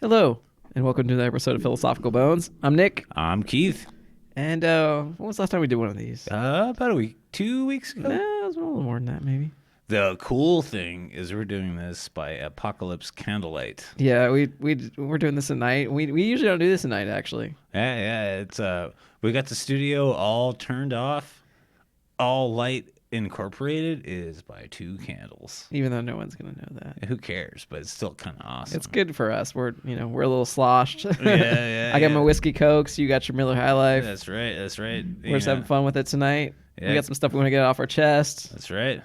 Hello, and welcome to the episode of Philosophical Bones. I'm Nick. I'm Keith. And when was the last time we did one of these? About a week, 2 weeks ago. No, it was a little more than that, maybe. The cool thing is we're doing this by apocalypse candlelight. Yeah, we're doing this at night. We usually don't do this at night, actually. Yeah. It's we got the studio all turned off. All light incorporated is by 2 candles. Even though no one's gonna know that. Who cares? But it's still kind of awesome. It's good for us. We're a little sloshed. Yeah. I got my whiskey cokes. You got your Miller High Life. That's right. We're just having fun with it tonight. Yeah. We got some stuff we want to get off our chest. That's right.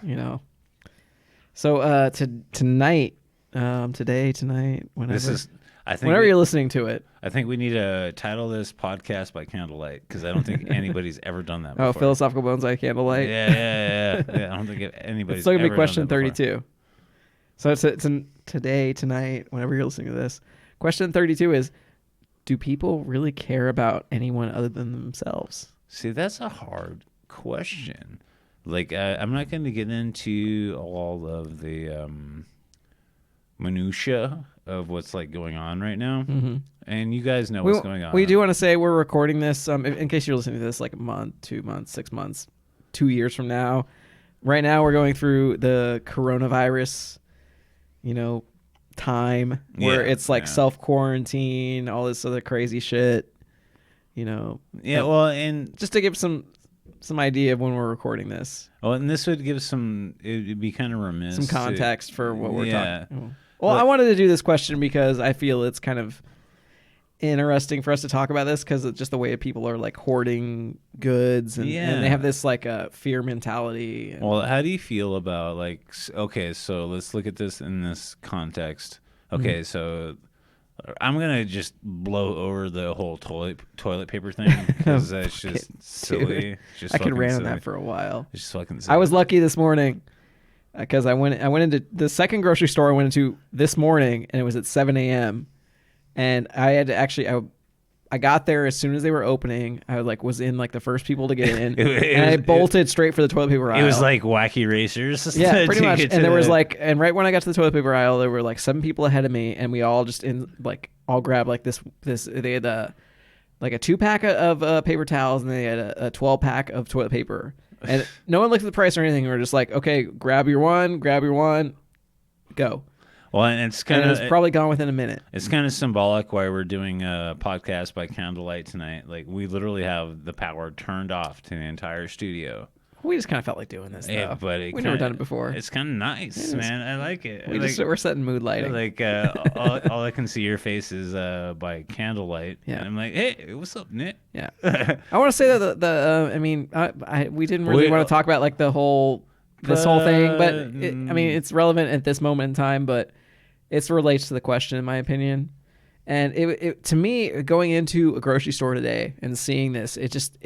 So tonight, whenever. Whenever you're listening to it. I think we need to title this podcast by candlelight because I don't think anybody's ever done that before. Oh, Philosophical Bones by Candlelight? Yeah. I don't think anybody's It's still going to be ever question done that 32. So it's tonight, whenever you're listening to this. Question 32 is, do people really care about anyone other than themselves? See, that's a hard question. Like, I'm not going to get into all of the minutia of what's like going on right now. Mm-hmm. And you guys know what's going on. We do want to say we're recording this in case you're listening to this like a month, 2 months, 6 months, 2 years from now. Right now we're going through the coronavirus, time where it's like self-quarantine, all this other crazy shit, Yeah, well, and just to give some idea of when we're recording this. Oh, and this would give it would be kind of remiss. Some context for what we're talking. Well, But I wanted to do this question because I feel it's kind of interesting for us to talk about this because it's just the way people are like hoarding goods and they have this like a fear mentality. Well, how do you feel about okay, so let's look at this in this context. Okay, so I'm going to just blow over the whole toilet paper thing because that's just silly. I could rant on that for a while. It's just fucking silly. I was lucky this morning because I went into the second grocery store I went into this morning and it was at 7 a.m. And I had to actually, I got there as soon as they were opening. I was in the first people to get in, I bolted straight for the toilet paper aisle. It was like wacky racers. Yeah, pretty much. And there was and right when I got to the toilet paper aisle, there were 7 people ahead of me, and we all just all grabbed this. They had a 2-pack of paper towels, and they had a 12-pack of toilet paper, and no one looked at the price or anything. We were just like, okay, grab your one, go. Well, and it's kind of probably gone within a minute. It's kind of symbolic why we're doing a podcast by candlelight tonight. Like, we literally have the power turned off to the entire studio. We just kind of felt like doing this, though. But we've never done it before. It's kind of nice, man. I like it. We're setting mood lighting. All I can see your face is by candlelight. Yeah. And I'm like, hey, what's up, Nick? Yeah. I want to say that we didn't really want to talk about this whole thing, but it's relevant at this moment in time, but it relates to the question, in my opinion. And it to me, going into a grocery store today and seeing this, it just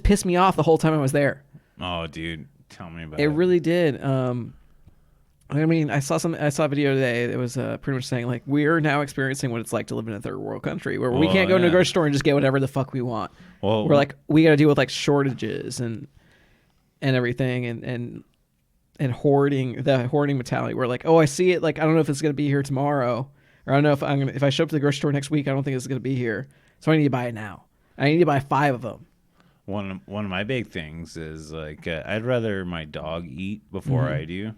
pissed me off the whole time I was there. Oh, dude, tell me about it. It really did. I saw a video today that was pretty much saying we're now experiencing what it's like to live in a third world country where we can't go into a grocery store and just get whatever the fuck we want. Well, we're we got to deal with shortages and everything and hoarding, the hoarding mentality. We're I see it. I don't know if it's going to be here tomorrow, or I don't know if I show up to the grocery store next week, I don't think it's going to be here. So I need to buy it now. I need to buy 5 of them. One of my big things is I'd rather my dog eat before I do.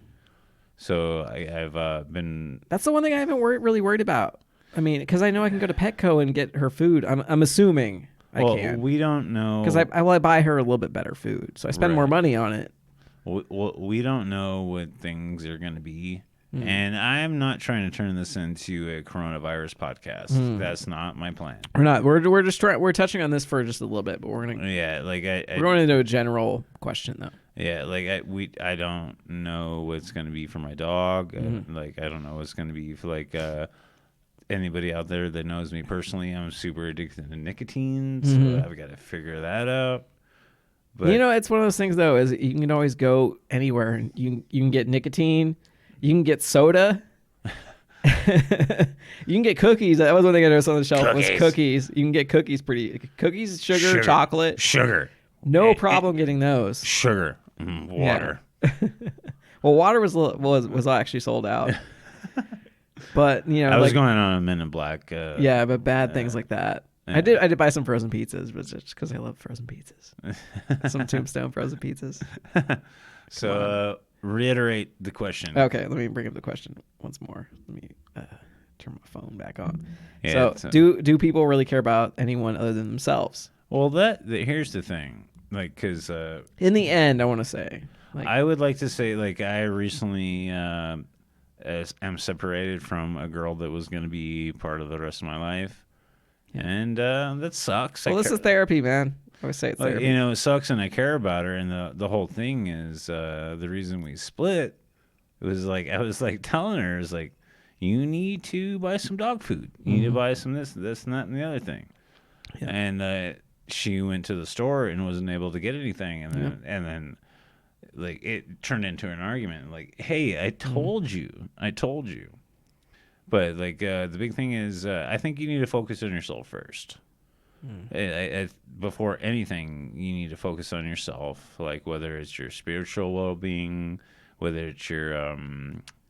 So I've been. That's the one thing I haven't really worried about. I mean, because I know I can go to Petco and get her food. I'm assuming I can. We don't know because I buy her a little bit better food, so I spend more money on it. We don't know what things are going to be. And I'm not trying to turn this into a coronavirus podcast. That's not my plan. We're not. We're just we're touching on this for just a little bit, but we're gonna. Yeah, we're going into a general question though. Yeah, I don't know what's going to be for my dog. I don't know what's going to be for anybody out there that knows me personally. I'm super addicted to nicotine, so I've got to figure that out. But it's one of those things though, is you can always go anywhere and you can get nicotine. You can get soda. You can get cookies. That was one thing I noticed on the shelf was cookies. You can get cookies cookies, sugar, chocolate. Sugar. No problem getting those. Sugar. Water. Yeah. Well, water was actually sold out. But you know, I was going on a Men in Black. Yeah, but bad things like that. Yeah. I did buy some frozen pizzas, but just because I love frozen pizzas. Some Tombstone frozen pizzas. So reiterate the question. Okay, let me bring up the question once more. Let me turn my phone back on. Yeah, so do people really care about anyone other than themselves? Well, here's the thing. Like, because in the end, I want to say, like, I would like to say, like, I recently am separated from a girl that was going to be part of the rest of my life. And that sucks. Well, this is therapy, man. I always say it's therapy. You know, it sucks, and I care about her. And the whole thing is the reason we split. It was like I was like telling her, is like, you need to buy some dog food. You need to buy some this, and that, and the other thing. Yeah. And she went to the store and wasn't able to get anything, and then like it turned into an argument. Like, hey, I told you. But like the big thing is, I think you need to focus on yourself first. Before anything, you need to focus on yourself. Like whether it's your spiritual well-being, whether it's your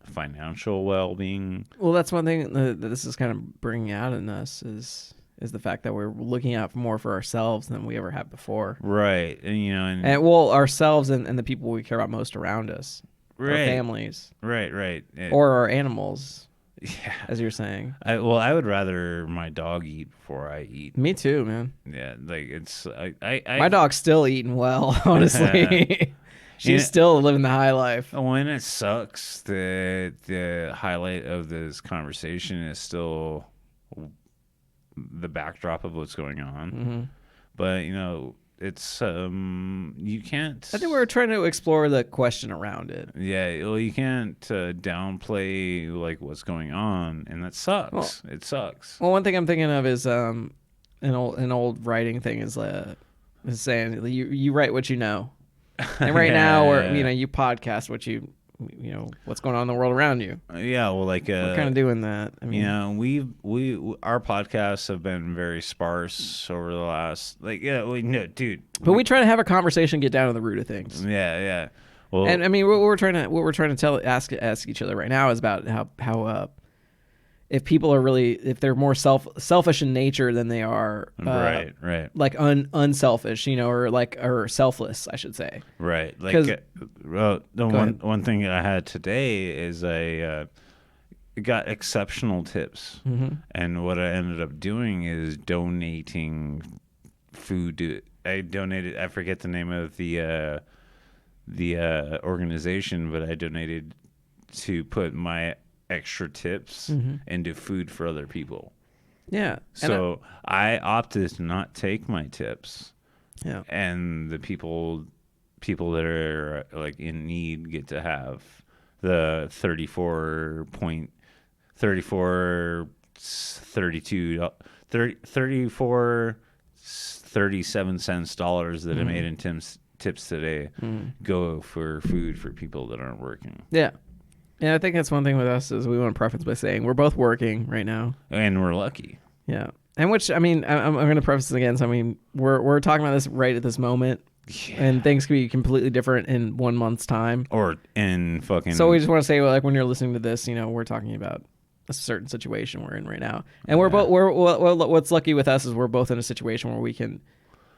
financial well-being. Well, that's one thing that this is kind of bringing out in us is the fact that we're looking out more for ourselves than we ever have before. Right, and you know, and ourselves and the people we care about most around us, right. Our families, right, or our animals. Yeah, as you're saying. I would rather my dog eat before I eat. Me too, man. Yeah, like it's my dog's still eating well, honestly. She's still living the high life. When it sucks that the highlight of this conversation is still the backdrop of what's going on, but you know. It's you can't. I think we were trying to explore the question around it. Yeah, well, you can't downplay like what's going on, and that sucks. Well, it sucks. Well, one thing I'm thinking of is an old writing thing is saying you write what you know, and right now or you podcast what you what's going on in the world around you. Yeah, well, like we're kind of doing that. I mean, our podcasts have been very sparse over the last dude. But we try to have a conversation, get down to the root of things. Yeah. Well, and I mean, what we're trying to ask each other right now is about how if people are really, if they're more selfish in nature than they are right like unselfish, or selfless, I should say. Right. Like one thing I had today is I got exceptional tips, and what I ended up doing is donating food. I forget the name of the organization, but I donated to put my extra tips into food for other people. Yeah. So I opted to not take my tips. Yeah. And the people that are like in need get to have the 37 cents dollars that I made in tips today go for food for people that aren't working. Yeah. And I think that's one thing with us is we want to preface by saying we're both working right now. And we're lucky. Yeah. And which, I mean, I'm going to preface it again. So, I mean, we're talking about this right at this moment. Yeah. And things could be completely different in 1 month's time. Or in fucking... So we just want to say, like, when you're listening to this, we're talking about a certain situation we're in right now. And we're both... what's lucky with us is we're both in a situation where we can...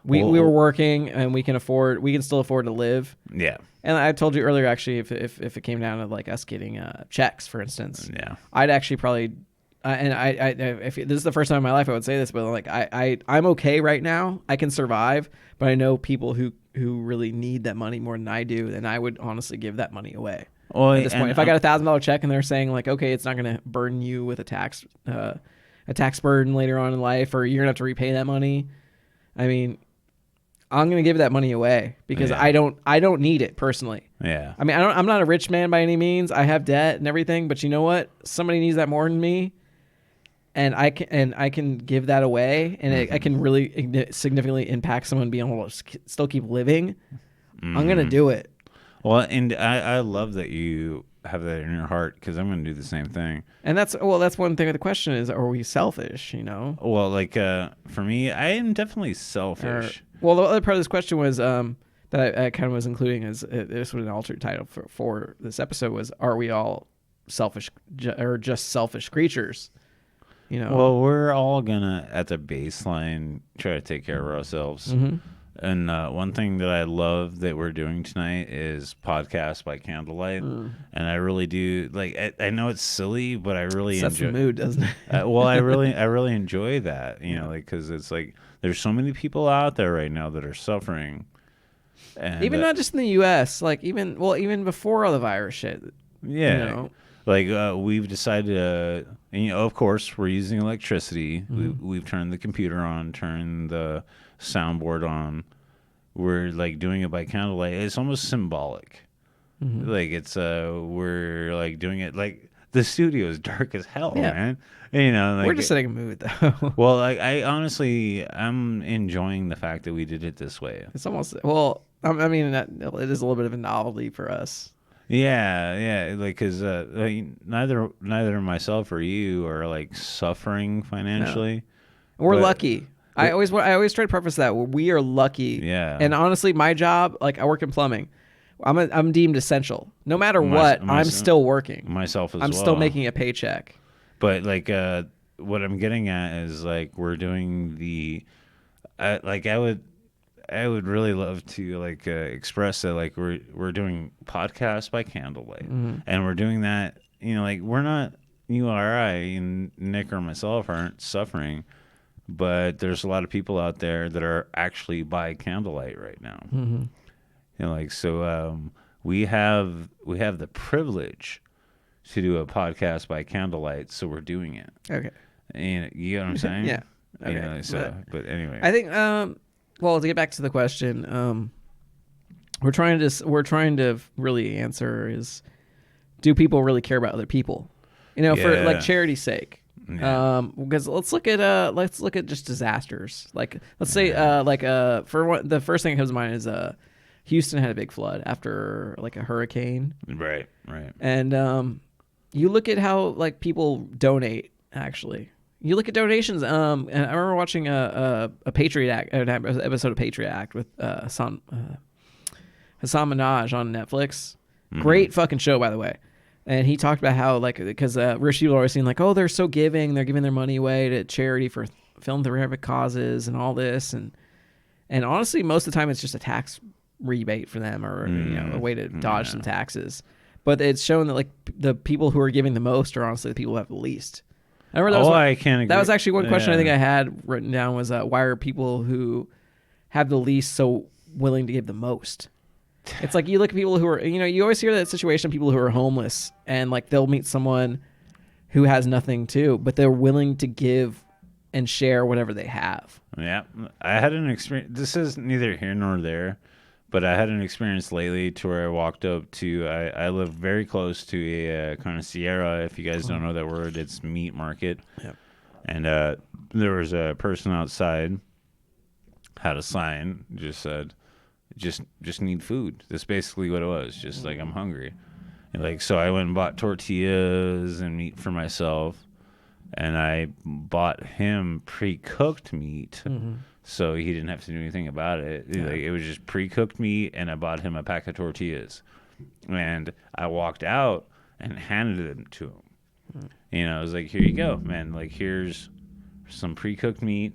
We were working and we can still afford to live. Yeah. And I told you earlier, actually, if it came down to like us getting checks, for instance, I'd actually probably, if this is the first time in my life I would say this, but like I'm okay right now. I can survive, but I know people who really need that money more than I do, and I would honestly give that money away. Well, at this point, if I got $1,000 check and they're saying like, okay, it's not going to burden you with a tax burden later on in life, or you're gonna have to repay that money. I mean, I'm going to give that money away because I don't need it personally. Yeah. I mean, I'm not a rich man by any means. I have debt and everything, but you know what? Somebody needs that more than me. And I can give that away, and I can really significantly impact someone being able to still keep living. I'm going to do it. Well, and I love that you have that in your heart, because I'm going to do the same thing. And that's one thing of the question is, are we selfish, Well, like for me, I am definitely selfish. Well, the other part of this question was that I kind of was including as this was an altered title for this episode was, are we all selfish or just selfish creatures. You know. Well, we're all gonna at the baseline try to take care of ourselves. Mm-hmm. And one thing that I love that we're doing tonight is podcast by candlelight, and I really do like. I know it's silly, but I really Sets enjoy. the mood, doesn't it? Well, I really enjoy that. You know, like because it's like there's so many people out there right now that are suffering, and Even not just in the U.S. Like even before all the virus shit. Yeah, You know? like we've decided. And, you know, of course, we're using electricity. We've turned the computer on, turned the soundboard on. We're like doing it by candlelight. It's almost symbolic. Like it's we're like doing it like the studio is dark as hell, man. You know, like, we're just setting a mood though. Well, like I honestly, I'm enjoying the fact that we did it this way. It's almost it is a little bit of a novelty for us. Yeah, like because like, neither myself or you are like suffering financially. No. We're lucky. I always try to preface that we are lucky. Yeah. And honestly, my job, like I work in plumbing, I'm deemed essential. No matter what, I'm still working. Myself as well. I'm still making a paycheck. But like what I'm getting at is like we're doing the I would really love to like express that like we're doing podcasts by candlelight, and we're doing that. You know, like we're not you or I and Nick or myself aren't suffering, but there's a lot of people out there that are actually by candlelight right now. You know, like so we have the privilege to do a podcast by candlelight, so we're doing it. Okay, and you know what I'm saying? Yeah. Okay. You know, so, but anyway, I think well, to get back to the question, we're trying to really answer is, do people really care about other people? You know, for like charity's sake. Because let's look at just disasters. Like let's say the first thing that comes to mind is Houston had a big flood after like a hurricane. Right. And you look at how like people donate actually. You look at donations. And I remember watching a Patriot Act, an episode of Patriot Act with Hassan Minhaj on Netflix. Great fucking show, by the way. And he talked about how like because rich people are always saying like, oh, they're so giving, they're giving their money away to charity for philanthropic causes and all this, and honestly, most of the time it's just a tax rebate for them or you know a way to dodge some taxes. But it's shown that like the people who are giving the most are honestly the people who have the least. I remember I can't agree. That was actually one question I think I had written down was why are people who have the least so willing to give the most? It's like you look at people who are, you know, you always hear that situation of people who are homeless and like they'll meet someone who has nothing too, but they're willing to give and share whatever they have. Yeah. I had an experience. This is neither here nor there, but I had an experience lately to where I walked up to, I live very close to a carniceria. If you guys don't know that word, it's meat market. Yep. And there was a person outside, had a sign, just said, just need food. That's basically what it was. Just like, I'm hungry. And like, so I went and bought tortillas and meat for myself. And I bought him pre-cooked meat. So he didn't have to do anything about it. Yeah. Like, it was just pre-cooked meat, and I bought him a pack of tortillas. And I walked out and handed them to him. You know, I was like, here you go, man. Like, here's some pre-cooked meat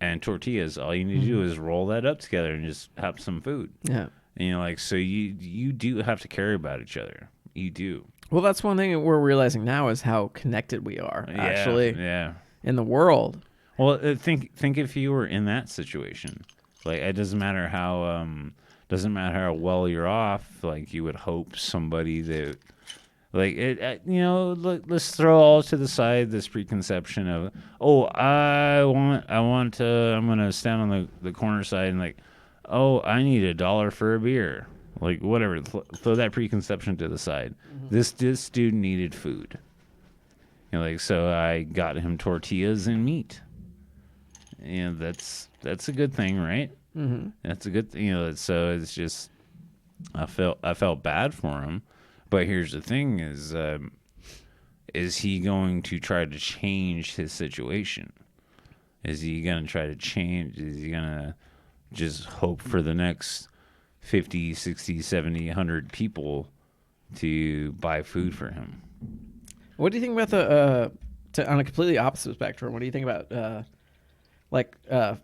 and tortillas. All you need to do is roll that up together and just have some food. Yeah. And, you know, like, so you do have to care about each other. You do. Well, that's one thing that we're realizing now is how connected we are, actually, in the world. Well, think if you were in that situation. Like, it doesn't matter how well you're off. Like, you would hope somebody that, like, you know, let's throw all to the side this preconception of, oh, I'm gonna stand on the corner side and like, oh, I need $1 for a beer. Like, whatever, throw that preconception to the side. This dude needed food. You know, like, so I got him tortillas and meat. You know, that's a good thing, right? That's a good thing. You know, so it's just, I felt bad for him. But here's the thing is he going to try to change his situation? Is he going to try to change? Is he going to just hope for the next 50, 60, 70, 100 people to buy food for him? What do you think about on a completely opposite spectrum? What do you think about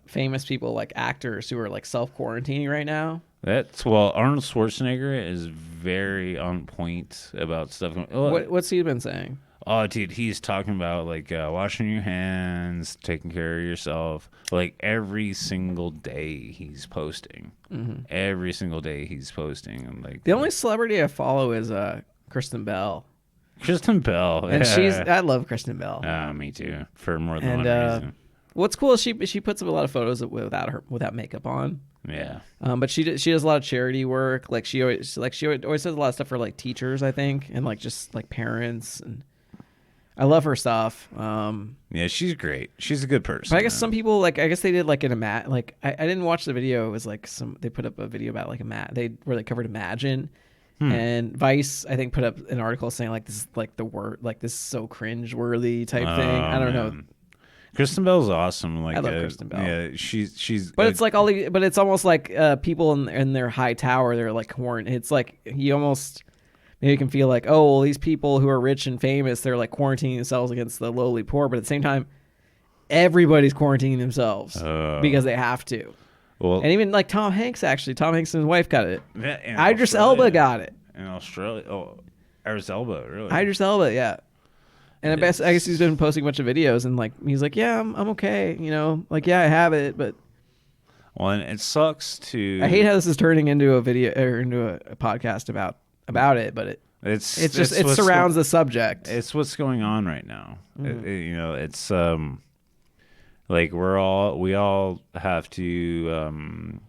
famous people, like actors who are like self-quarantining right now? Arnold Schwarzenegger is very on point about stuff. What's he been saying? Oh, dude, he's talking about like washing your hands, taking care of yourself. Like every single day he's posting. Mm-hmm. Every single day he's posting. And like the only celebrity I follow is Kristen Bell. Kristen Bell, and I love Kristen Bell. Me too, for more than one reason. What's cool is she puts up a lot of photos without makeup on. Yeah. But she does a lot of charity work. Like she always does a lot of stuff for like teachers, I think, and like just like parents. And I love her stuff. Yeah, she's great. She's a good person. But I guess some people they did like in I didn't watch the video. It was like they put up a video about like where they covered Imagine. And Vice, I think, put up an article saying like this is like the word, like this is so cringe worthy type thing. I don't know. Kristen Bell's awesome. Like, I love Kristen Bell. Yeah, she's. But it's like but it's almost like people in their high tower. They're like quarantined. It's like you almost maybe can feel like, oh, well, these people who are rich and famous, they're like quarantining themselves against the lowly poor. But at the same time, everybody's quarantining themselves because they have to. Well, and even like Tom Hanks and his wife got it. Yeah, Idris Elba got it. In Australia. Oh, Idris Elba, really? Idris Elba, yeah. And I guess he's been posting a bunch of videos and like he's like, yeah, I'm okay, you know, like yeah, I have it, but. Well, and it sucks to. I hate how this is turning into a video or into a podcast about it, but it surrounds the subject. It's what's going on right now. Mm-hmm. It's like we all have to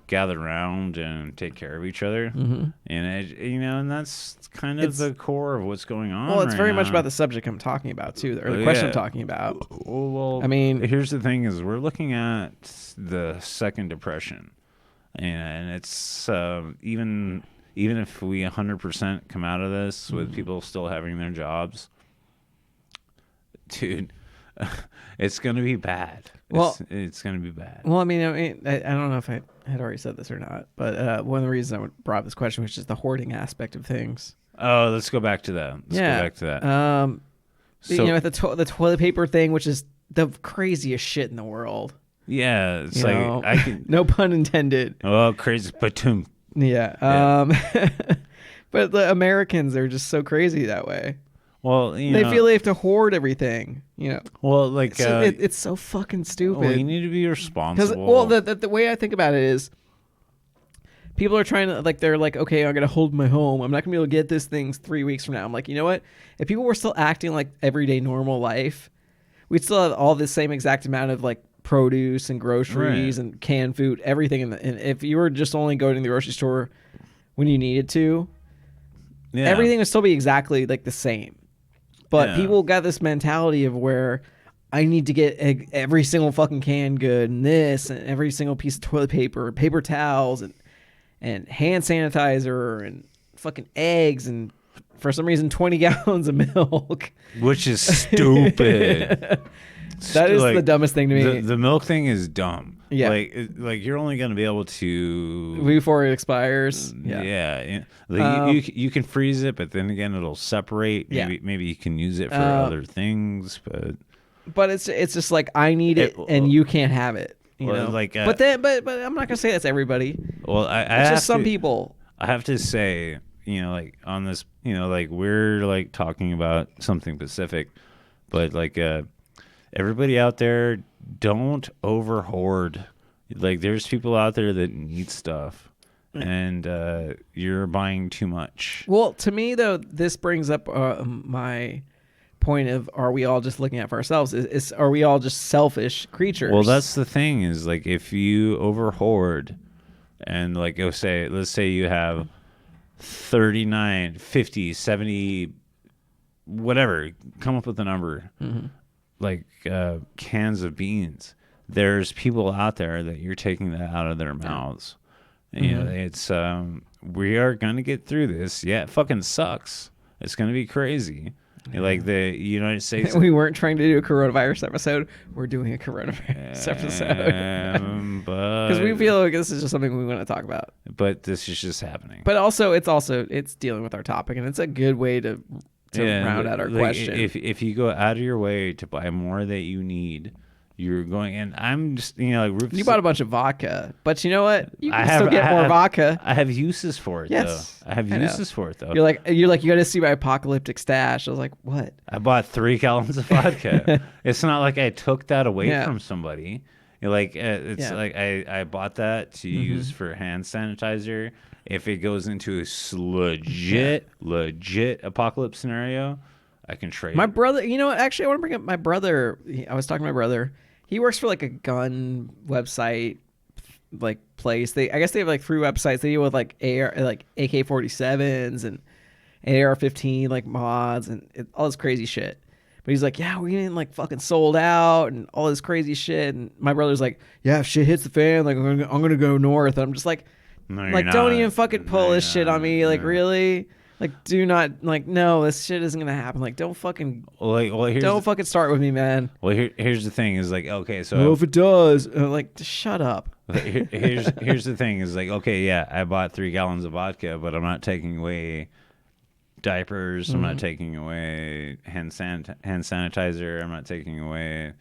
gather around and take care of each other, mm-hmm. And that's kind of the core of what's going on. Well, it's very much about the subject I'm talking about too, or the question I'm talking about. Well, I mean, here's the thing: is we're looking at the second depression, and it's even if we 100% come out of this with mm-hmm. people still having their jobs, dude. It's going to be bad. Well, it's going to be bad. Well, I don't know if I had already said this or not, but one of the reasons I brought up this question was just the hoarding aspect of things. Oh, let's go back to that. Go back to that. The toilet paper thing, which is the craziest shit in the world. Yeah, it's I can. No pun intended. Oh, crazy, patum. Yeah. But the Americans are just so crazy that way. Well, they feel they have to hoard everything, Well, like it's so fucking stupid. Well, you need to be responsible. The way I think about it is, people are trying to they're like, okay, I'm gonna hold my home. I'm not gonna be able to get this thing 3 weeks from now. I'm like, you know what? If people were still acting like everyday normal life, we'd still have all the same exact amount of like produce and groceries and canned food, everything. And if you were just only going to the grocery store when you needed to, everything would still be exactly like the same. But people got this mentality of where I need to get every single fucking canned good and this and every single piece of toilet paper, paper towels and hand sanitizer and fucking eggs and for some reason 20 gallons of milk. Which is stupid. That is the dumbest thing to me. The milk thing is dumb. Yeah. Like you're only going to be able to... Before it expires. Yeah. You can freeze it, but then again, it'll separate. Maybe you can use it for other things, but it's just like, I need it and you can't have it. You know? Like, but I'm not going to say that's everybody. Well, it's just some people. I have to say, like on this, like we're like talking about something specific, but like everybody out there, don't over hoard. Like there's people out there that need stuff and you're buying too much. Well, to me though, this brings up my point of, are we all just looking out for ourselves? Are we all just selfish creatures? Well, that's the thing is like, if you over hoard and like let's say you have 39, 50, 70, whatever, come up with a number. Mm-hmm. Like cans of beans, there's people out there that you're taking that out of their mouths. Mm-hmm. It's we are gonna get through this. Yeah, it fucking sucks. It's gonna be crazy. Like the United States. We weren't trying to do a coronavirus episode. We're doing a coronavirus episode because we feel like this is just something we want to talk about. But this is just happening. But also it's dealing with our topic, and it's a good way to round out our question. If you go out of your way to buy more that you need, you're going, and I'm just, like, you bought a bunch of vodka, but you know what? You can still get more vodka. I have uses for it. Yes, though. I have uses for it though. You're like, you got to see my apocalyptic stash. I was like, what? I bought 3 gallons of vodka. It's not like I took that away from somebody. Like like I bought that to use for hand sanitizer. If it goes into a legit apocalypse scenario, I can trade. My brother, actually, I want to bring up my brother. I was talking to my brother. He works for like a gun website, like place. I guess they have like 3 websites. They deal with like AK-47s and AR-15 like mods and all this crazy shit. But he's like, yeah, we're getting like fucking sold out and all this crazy shit. And my brother's like, yeah, if shit hits the fan, like I'm gonna go north. And I'm just like, don't even fucking pull this shit on me. Like, really? Like, do not, like, no, this shit isn't gonna happen. Like, don't fucking, don't fucking start with me, man. Well, here's the thing: is like, okay, so if it does, like, just shut up. Here's the thing: is like, okay, yeah, I bought 3 gallons of vodka, but I'm not taking away diapers. I'm not taking away hand sanitizer. I'm not taking away,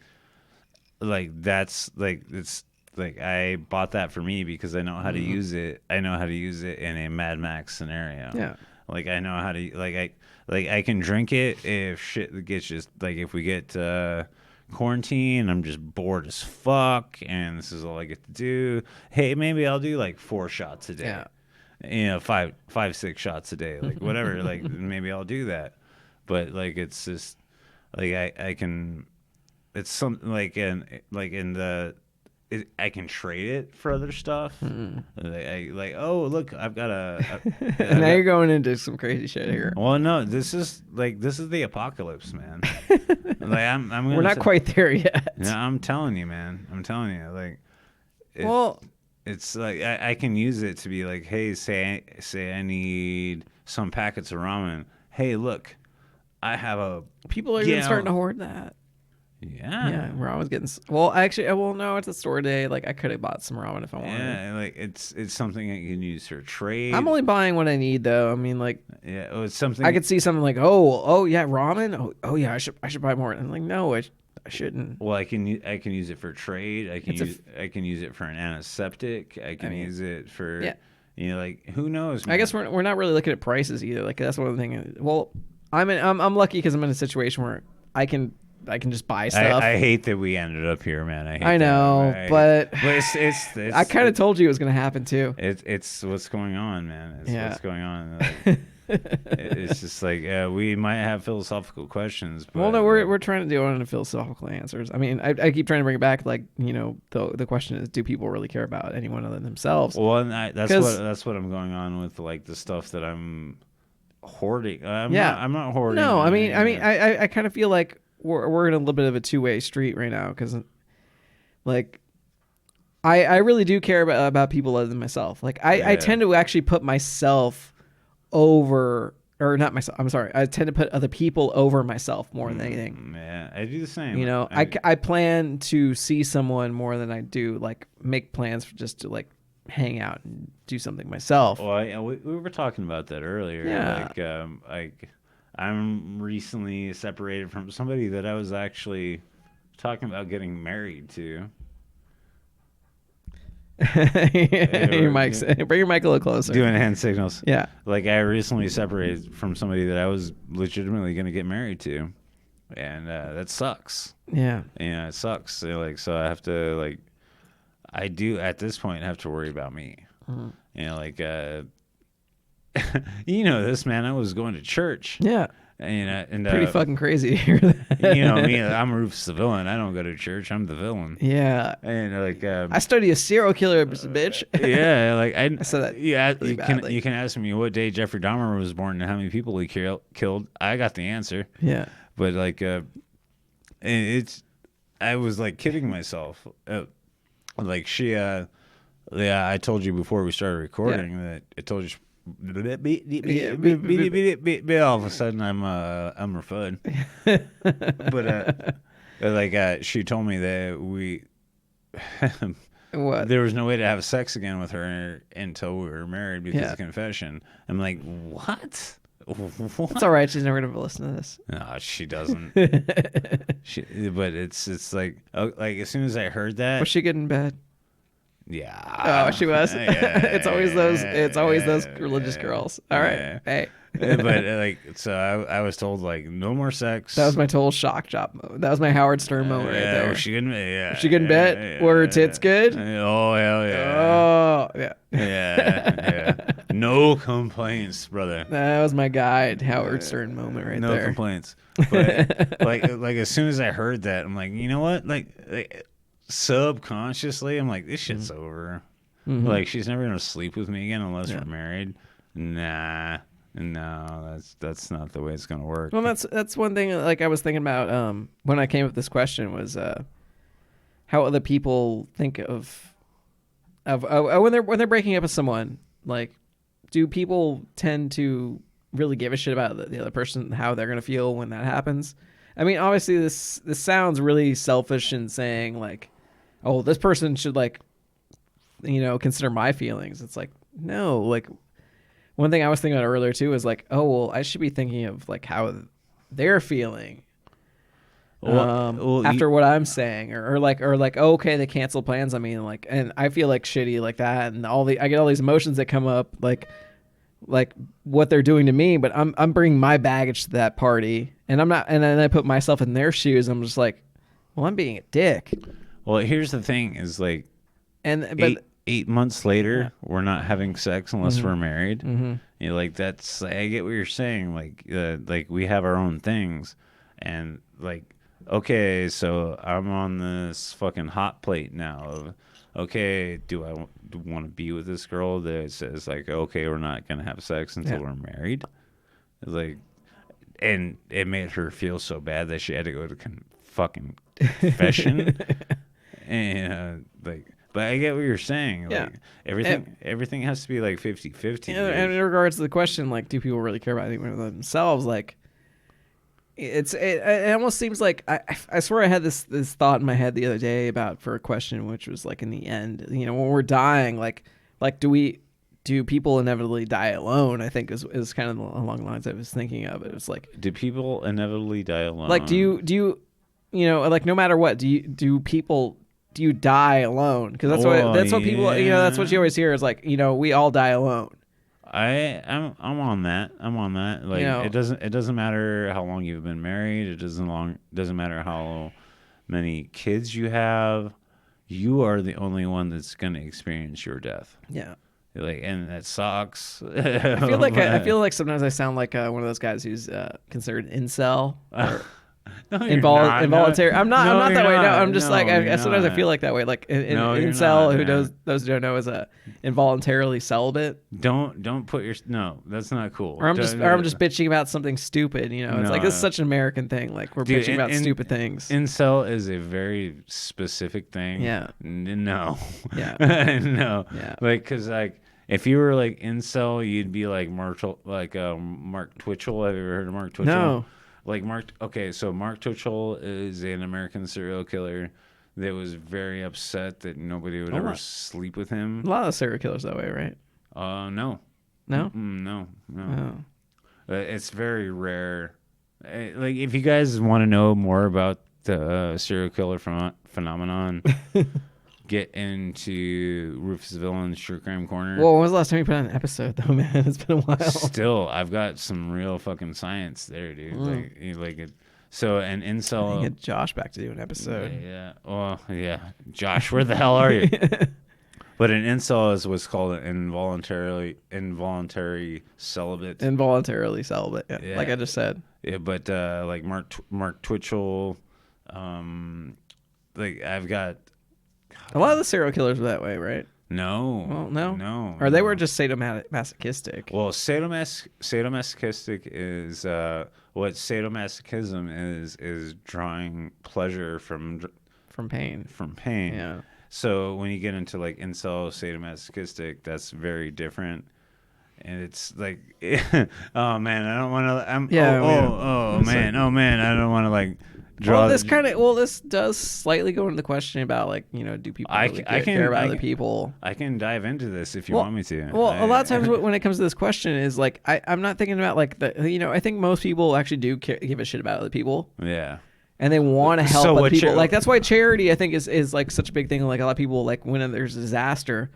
like, that's like, it's like I bought that for me because I know how to use it. I know how to use it in a Mad Max scenario. Yeah. Like, I know how to, I can drink it if shit gets just, like, if we get quarantine, I'm just bored as fuck, and this is all I get to do. Hey, maybe I'll do, like, 4 shots a day. Yeah. 5, 6 shots a day. Like, whatever. Like, maybe I'll do that. But, like, it's just, like, I can, it's something, like, I can trade it for other stuff. Oh, look, I've got now you're going into some crazy shit here. Well, no, this is the apocalypse, man. Like, we're not quite there yet. No, I'm telling you, man. I'm telling you, like, it's like I can use it to be like, hey, say I need some packets of ramen. Hey, look, I have people are even starting to hoard that. Yeah, ramen's getting. Well, actually, no, it's a store day. Like, I could have bought some ramen if I wanted. Yeah, like it's something I can use for trade. I'm only buying what I need, though. I mean, like, it's something I could see something like, oh yeah, ramen. Oh yeah, I should buy more. And I'm like, no, I shouldn't. Well, I can use it for trade. I can use it for an antiseptic. I can use it for like, who knows, man? I guess we're not really looking at prices either. Like, that's one of the things. Well, I'm lucky because I'm in a situation where I can just buy stuff. I hate that we ended up here, man. I know, but it's I kind of told you it was going to happen too. It's what's going on, man. It's what's going on. Like, it's just like, we might have philosophical questions. But, well, no, we're trying to do it on philosophical answers. I mean, I keep trying to bring it back. Like, the question is, do people really care about anyone other than themselves? Well, and that's what I'm going on with, like, the stuff that I'm hoarding. I'm not hoarding. No, I mean, I kind of feel like we're in a little bit of a two-way street right now, because, like, I really do care about people other than myself. Like, I tend to actually put myself over, or not myself. I'm sorry. I tend to put other people over myself more than anything. Yeah, I do the same. I plan to see someone more than I do like make plans for just to like hang out and do something myself. Well, we were talking about that earlier. Yeah. Like I'm recently separated from somebody that I was actually talking about getting married to. Bring your mic a little closer. Doing hand signals. Yeah. Like, I recently separated from somebody that I was legitimately going to get married to, and that sucks. Yeah. Yeah, it sucks. So I have to, like, I do at this point have to worry about me. Mm-hmm. This, man. I was going to church. Yeah. And pretty fucking crazy to hear that. Me, I'm Rufus the villain. I don't go to church. I'm the villain. Yeah. And I study a serial killer, bitch. Yeah, like I said that. Yeah, you can ask me what day Jeffrey Dahmer was born and how many people he killed. I got the answer. Yeah. But like, I was like kidding myself. Like I told you before we started recording that I told you. All of a sudden I'm her fud. But she told me that we what? There was no way to have sex again with her until we were married because of confession. I'm like, what? It's all right. She's never gonna listen to this. No, she doesn't. But it's like as soon as I heard that, Was she good in bed? Yeah. Oh, she was. Yeah, It's always those religious girls. All right. Hey. But so I was told like no more sex. That was my total shock job moment. That was my Howard Stern moment right there. Was she good? Was she good in bed? Were her tits good? Oh hell yeah. Oh yeah. Yeah. No complaints, brother. That was my guy Howard Stern moment right there. No complaints. But like as soon as I heard that, I'm like, you know what? Like subconsciously, I'm like, this shit's over. Mm-hmm. Like she's never gonna sleep with me again unless we're married. Nah. No, that's not the way it's gonna work. Well, that's one thing. Like I was thinking about when I came up with this question was how other people think of when they're breaking up with someone. Like, do people tend to really give a shit about the other person, how they're gonna feel when that happens? I mean, obviously this sounds really selfish in saying like, oh, this person should like, consider my feelings. It's like no, like. One thing I was thinking about earlier too is like, oh well, I should be thinking of like how they're feeling after what I'm saying, or like, oh, okay, they cancel plans. I mean, like, and I feel like shitty like that, and I get all these emotions that come up, like what they're doing to me, but I'm bringing my baggage to that party, and I'm not, and then I put myself in their shoes. I'm just like, well, I'm being a dick. Well, here's the thing: is like, but. 8 months later, we're not having sex unless we're married. Mm-hmm. Like that's. I get what you're saying. Like we have our own things, and like, okay, so I'm on this fucking hot plate now. Of, okay, do I want to be with this girl that says like, okay, we're not gonna have sex until we're married? Like, and it made her feel so bad that she had to go to fucking confession, and like. But I get what you're saying. Like, everything has to be like 50-50. And in regards to the question, like, do people really care about anything themselves? Like, it almost seems like I swear I had this thought in my head the other day for a question, which was like in the end, when we're dying, like do people inevitably die alone? I think is kind of along the lines I was thinking of. It was like, do people inevitably die alone? Like, do you like no matter what, do you die alone? Because that's what people, that's what you always hear is like, we all die alone. I'm on that. Like it doesn't matter how long you've been married. It doesn't matter how many kids you have. You are the only one that's going to experience your death. Yeah. Like, and that sucks. I feel like sometimes I sound like one of those guys who's considered incel. No, involuntary. No, I'm not that way. No, I'm just like sometimes not. I feel like that way. Like incel, who those who don't know, is a involuntarily celibate. Don't put your that's not cool. Or I'm just bitching about something stupid. It's like this is such an American thing. Like we're bitching about stupid things. Incel is a very specific thing. Yeah. No. Yeah. No. Yeah. Like because like. If you were like incel, you'd be like Mark Twitchell. Have you ever heard of Mark Twitchell? No. Like Mark Twitchell is an American serial killer that was very upset that nobody would ever sleep with him. A lot of serial killers that way, right? No. No. Oh. It's very rare. Like if you guys want to know more about the serial killer phenomenon, get into Rufus Villain's True Crime Corner. Well, when was the last time you put on an episode, though, man? It's been a while. Still, I've got some real fucking science there, dude. So an incel. Get Josh back to do an episode. Yeah. Well, yeah. Josh, where the hell are you? But an incel is what's called an involuntary celibate. Involuntarily celibate. Yeah. Like I just said. Yeah, but like Mark Twitchell, like I've got. A lot of the serial killers are that way, right? No. Well, no. No. Or they were just sadomasochistic. Well, sadomasochistic is what sadomasochism is drawing pleasure from pain. From pain. Yeah. So when you get into like incel sadomasochistic, that's very different. And it's like, oh man, I don't want to. Oh man, I don't want to like draw. Well, this does slightly go into the question about like, do people really care about other people? I can dive into this if you want me to. Well, a lot of times when it comes to this question is like, I'm not thinking about like I think most people actually do give a shit about other people. Yeah. And they want to help other people. Like that's why charity, I think, is like such a big thing. Like a lot of people, like when there's a disaster,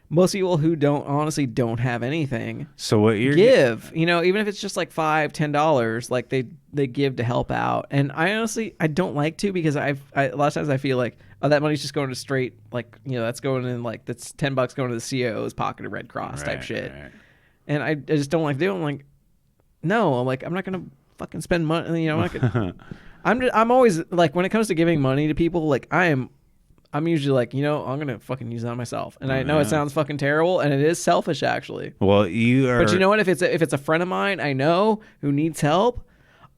most people who honestly don't have anything. So what you're give, even if it's just like $5-10, like they give to help out. And I honestly, I don't like to, because a lot of times I feel like, oh, that money's just going to straight, like, that's going in, like, that's $10 going to the CEO's pocket of Red Cross type shit. Right. And I just don't like doing. I'm like, no, I'm not gonna fucking spend money. I'm not gonna. I'm always like, when it comes to giving money to people, like I'm usually like, I'm going to fucking use that on myself. And I know it sounds fucking terrible, and it is selfish, actually. Well, you are... But you know what? If it's a friend of mine I know who needs help,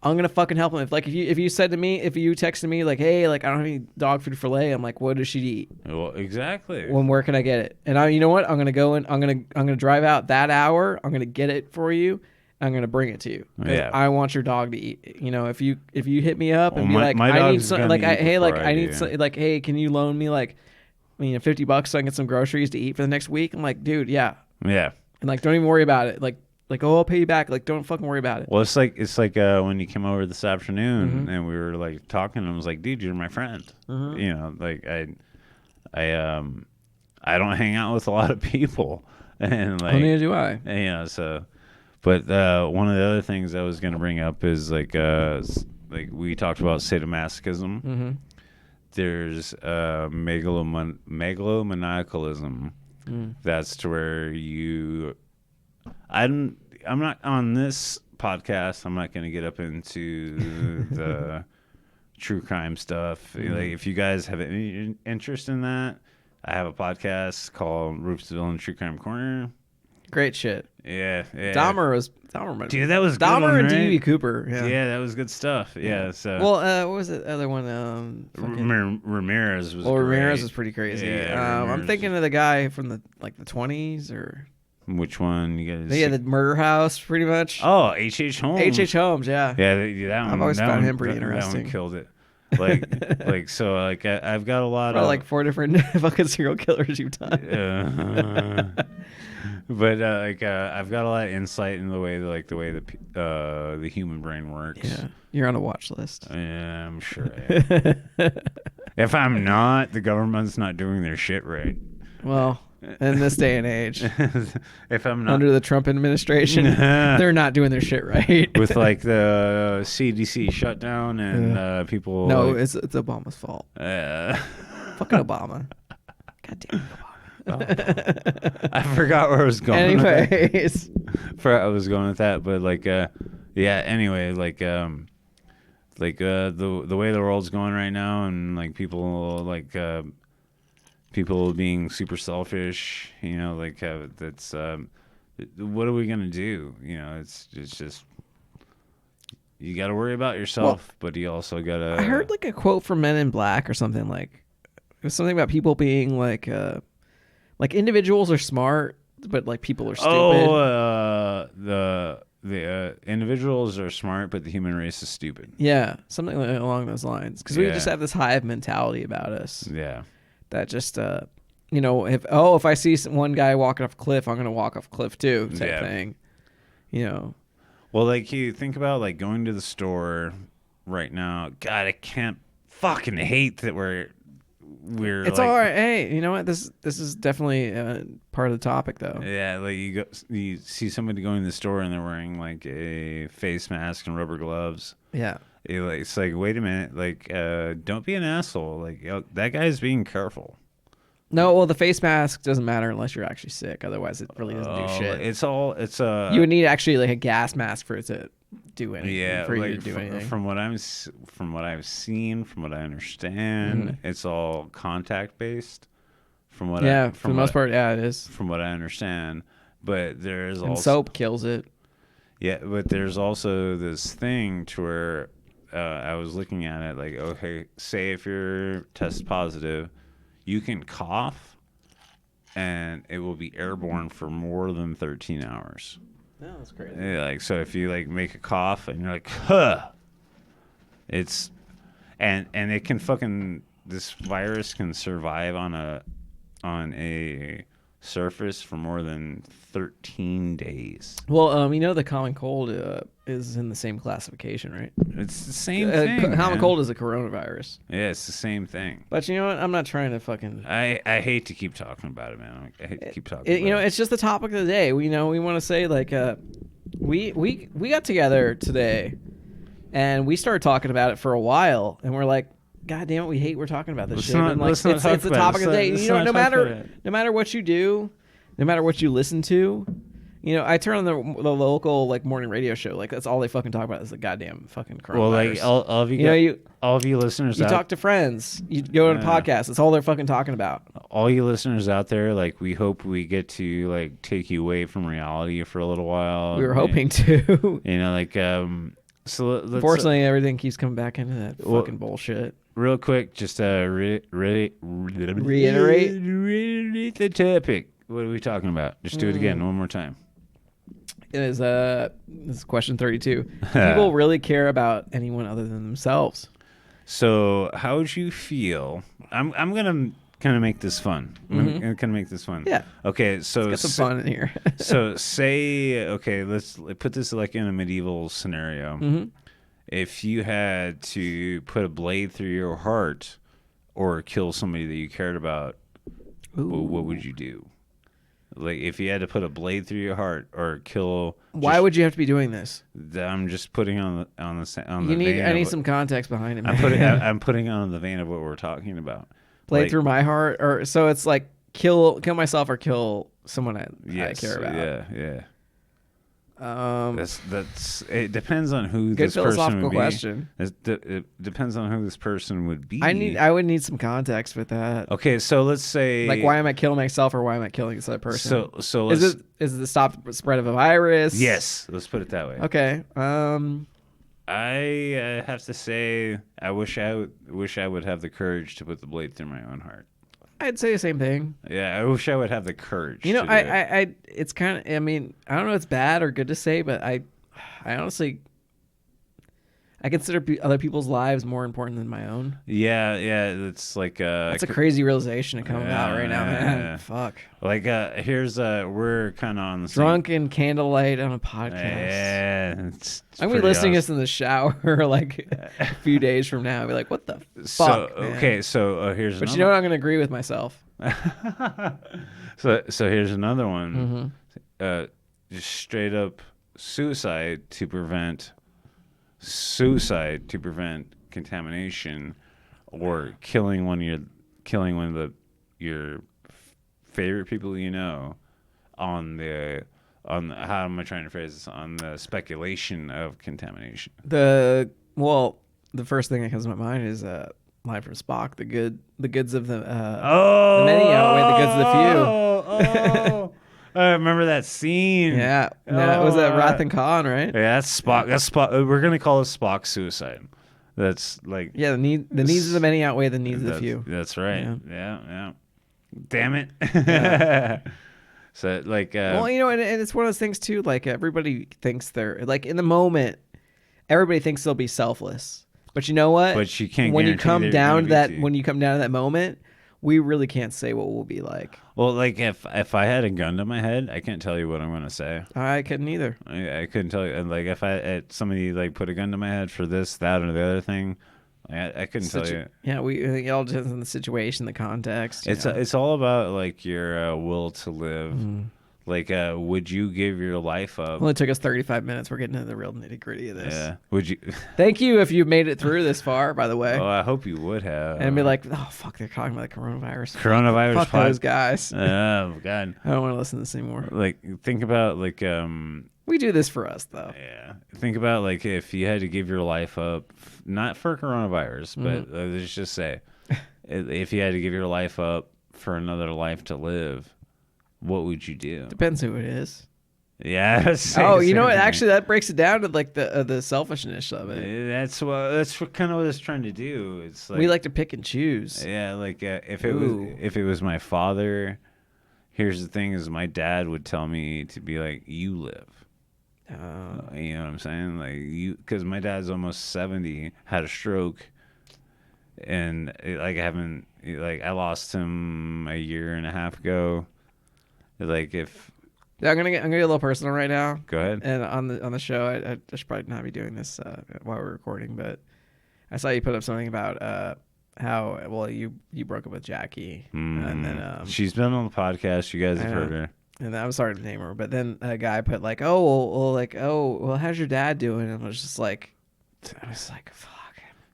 I'm going to fucking help him. If you said to me, if you texted me, like, hey, like, I don't have any dog food for Leia, I'm like, what does she eat? Well, exactly. Where can I get it? And you know what? I'm going to go in, I'm going to drive out that hour. I'm going to get it for you. I'm gonna bring it to you. Yeah. I want your dog to eat. If you hit me up and be like, I need some, like, hey, can you loan me like, $50 so I can get some groceries to eat for the next week? I'm like, dude, yeah. Yeah. And like, don't even worry about it. Like, oh, I'll pay you back. Like, don't fucking worry about it. Well, it's like when you came over this afternoon and we were like talking, and I was like, dude, you're my friend. Like I don't hang out with a lot of people, and like, neither do I. So. But one of the other things I was going to bring up is like we talked about sadomasochism. Mm-hmm. There's megalomaniacalism. That's to where I'm not on this podcast. I'm not going to get up into the true crime stuff. Like, if you guys have any interest in that, I have a podcast called Rufusville and True Crime Corner. Great shit. Yeah. Dahmer, dude, that was good. Dahmer one, and right? D.B. Cooper. Yeah, that was good stuff. Yeah. So. Well, what was the other one? Ramirez was. Well, great. Ramirez was pretty crazy. Yeah, I'm thinking of the guy from the 20s or. Which one you guys? Yeah, the murder house, pretty much. Oh, H.H. Holmes. H.H. Holmes, yeah. Yeah, that one. I've always found him pretty interesting. That one killed it. I've got a lot of like 4 different fucking serial killers you've done. But I've got a lot of insight in the way the human brain works. Yeah, you're on a watch list. Yeah, I'm sure. If I'm not, the government's not doing their shit right. Well, in this day and age, if I'm not under the Trump administration, they're not doing their shit right. With like the CDC shutdown and people. No, it's Obama's fault. Fucking Obama. God damn it, Obama. I forgot where I was going. Anyways, I was going with that, but anyway, the way the world's going right now, and like people being super selfish, that's what are we gonna do? It's just you got to worry about yourself, but you also gotta. I heard like a quote from Men in Black or something, like it was something about people being like individuals are smart, but like people are stupid. Oh, the individuals are smart, but the human race is stupid. Yeah, something along those lines. Because we just have this hive mentality about us. Yeah. That just, if I see one guy walking off a cliff, I'm gonna walk off a cliff too, type thing. Well, like you think about like going to the store right now. God, I can't fucking hate that we're. It's all right. Hey, you know what? This is definitely part of the topic, though. Yeah, like you see somebody going to the store and they're wearing like a face mask and rubber gloves. Yeah, it's like, wait a minute, like don't be an asshole. Like that guy's being careful. No, well, the face mask doesn't matter unless you're actually sick. Otherwise, it really doesn't do shit. You would need actually like a gas mask for it to do anything. Yeah, for you to do anything. From what I've seen, from what I understand, it's all contact based. For the most part, it is. From what I understand, but there's also soap kills it. Yeah, but there's also this thing to where I was looking at it like, okay, say if you're test positive, you can cough and it will be airborne for more than 13 hours. No, that's crazy. Yeah, like, so if you like make a cough and you're like, huh, it's, and it can fucking, this virus can survive on a surface for more than 13 days. Well, the common cold is in the same classification, right? It's the same thing. Common cold is a coronavirus. Yeah, it's the same thing. But you know what? I'm not trying to fucking. I hate to keep talking about it, man. I hate to keep talking. About it. It's just the topic of the day. We want to say like, we got together today, and we started talking about it for a while, and we're like, God damn it, we hate we're talking about this shit. And like, it's the topic of the day. No matter what you do, no matter what you listen to, I turn on the local like morning radio show. Like that's all they fucking talk about is the goddamn fucking coronavirus. Well, like all of you listeners, you talk to friends, you go on a podcast. That's all they're fucking talking about. All you listeners out there, like we hope we get to like take you away from reality for a little while. We were hoping to. So unfortunately, everything keeps coming back into that fucking bullshit. Real quick, just reiterate the topic. What are we talking about? Just do it again one more time. It is this is question 32. People really care about anyone other than themselves. So, how would you feel? I'm gonna kind of make this fun. I'm gonna kind of make this fun. Yeah. Okay. So let's get some fun in here. So say, okay, let's put this like in a medieval scenario. Mm-hmm. If you had to put a blade through your heart or kill somebody that you cared about, what would you do? Like if you had to put a blade through your heart or kill. Why would you have to be doing this? I'm just putting on the. I need some context behind it. I'm putting on the vein of what we're talking about. Blade through my heart, or so it's like kill myself or kill someone I care about. Yeah. That's it. Depends on who good this person would be. Question. It depends on who this person would be. I would need some context with that. Okay, so let's say like why am I killing myself or why am I killing this other person? So is it to stop the spread of a virus? Yes, let's put it that way. Okay. I have to say I wish I would have the courage to put the blade through my own heart. I'd say the same thing. Yeah, I wish I would have the courage. It's kind of. I mean, I don't know if it's bad or good to say, but I honestly, I consider other people's lives more important than my own. Yeah, it's like that's a crazy realization to come about right now, man. Yeah. Fuck. Like here's we're kind of on the drunk in candlelight on a podcast. Yeah, it's I'm gonna be listening to this in the shower like a few days from now. I'll be like, what the fuck? Okay, so here's. But you know what? I'm gonna agree with myself. So here's another one. Mm-hmm. Just straight up suicide to prevent contamination, or killing one of your favorite people on the how am I trying to phrase this, on the speculation of contamination. The first thing that comes to my mind is line from Spock, the goods of the many outweigh the goods of the few. I remember that scene. Yeah. Was that Wrath and Khan, right? Yeah, that's Spock. That's Spock. We're gonna call it Spock suicide. That's like the needs of the many outweigh the needs of the few. That's right. Yeah. Damn it. Yeah. So like, and it's one of those things too. Like everybody thinks they're like in the moment, everybody thinks they'll be selfless. But you know what? But you can't. When you come down to that moment, we really can't say what we'll be like. Well, like if I had a gun to my head, I can't tell you what I'm gonna say. I couldn't either. I couldn't tell you. And like if somebody like put a gun to my head for this, that, or the other thing, I couldn't tell you. Yeah, it all depends on the situation, the context. It's all about like your will to live. Mm-hmm. Like, would you give your life up? Well, it took us 35 minutes. We're getting into the real nitty gritty of this. Yeah. Would you? Thank you if you made it through this far, by the way. Oh, I hope you would have. And be like, oh, fuck, they're talking about the coronavirus. Fuck those guys. Oh, God. I don't want to listen to this anymore. Like, think about, like... we do this for us, though. Yeah. Think about, like, if you had to give your life up, not for coronavirus, but let's just say, if you had to give your life up for another life to live... What would you do? Depends who it is. Yeah. Oh, you know what? Actually, that breaks it down to like the selfishness of it. That's what kind of what it's trying to do. It's like we like to pick and choose. Yeah, like if it was my father, here's the thing: is my dad would tell me to be like, "You live." You know what I'm saying? Like because my dad's almost 70, had a stroke, and I lost him a year and a half ago. Like if yeah, I'm gonna get a little personal right now. Go ahead. And on the show, I should probably not be doing this while we're recording, but I saw you put up something about how you broke up with Jackie, and then she's been on the podcast. You guys have heard her. And I was sorry to name her, but then a guy put like, well, how's your dad doing? And I was like, fuck.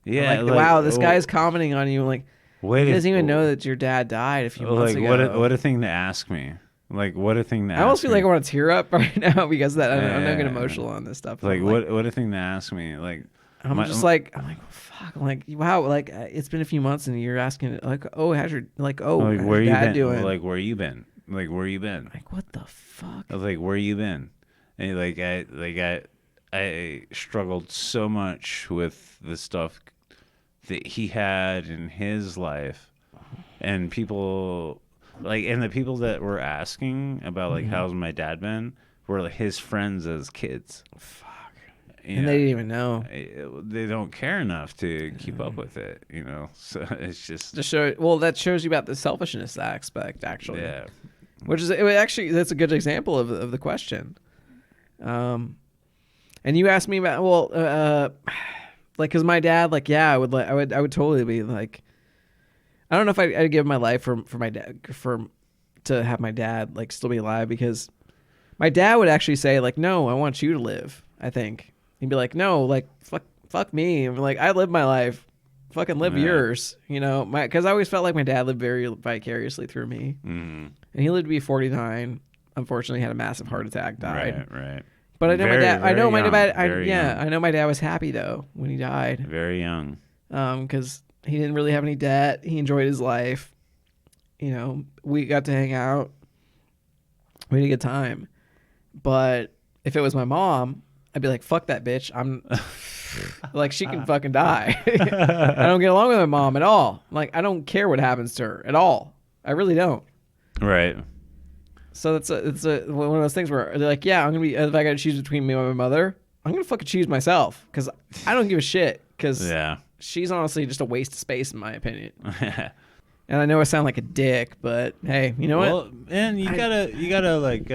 Yeah. Like, wow, this guy's commenting on you. Like, he doesn't even know that your dad died a few months ago. What a thing to ask me. Like, what a thing to ask me. I almost feel like I want to tear up right now because that I'm not getting emotional on this stuff. Like, what a thing to ask me. Like, I'm like, fuck. I'm like, wow. Like, it's been a few months and you're asking, like, oh, how's your dad doing? Like, where you been? Like, where you been? Like, what the fuck? I was like, where you been? And I struggled so much with the stuff that he had in his life, and people and the people that were asking about like how's my dad been were like his friends as kids. Fuck. And they didn't even know. They don't care enough to keep up with it, you know. So it's just to show. Well, that shows you about the selfishness aspect, actually. Yeah. That's a good example of the question. And you asked me about like, cause my dad, like, yeah, I would totally be like, I don't know if I'd give my life for my dad to have my dad like still be alive, because my dad would actually say like, no, I want you to live. I think he'd be like, no, like fuck me. I'm like, I live my life. Fucking live yours, you know. Because I always felt like my dad lived very vicariously through me, and he lived to be 49. Unfortunately, had a massive heart attack, died. Right. But I know my dad. I know my dad. I know my dad was happy though when he died. Very young. Because he didn't really have any debt. He enjoyed his life. You know, we got to hang out. We had a good time. But if it was my mom, I'd be like, fuck that bitch. I'm like, she can fucking die. I don't get along with my mom at all. Like, I don't care what happens to her at all. I really don't. Right. So it's one of those things where they're like, yeah, I'm gonna be, if I gotta choose between me and my mother, I'm gonna fucking choose myself, because I don't give a shit, because she's honestly just a waste of space in my opinion. And I know I sound like a dick, but hey, you know what? And you gotta like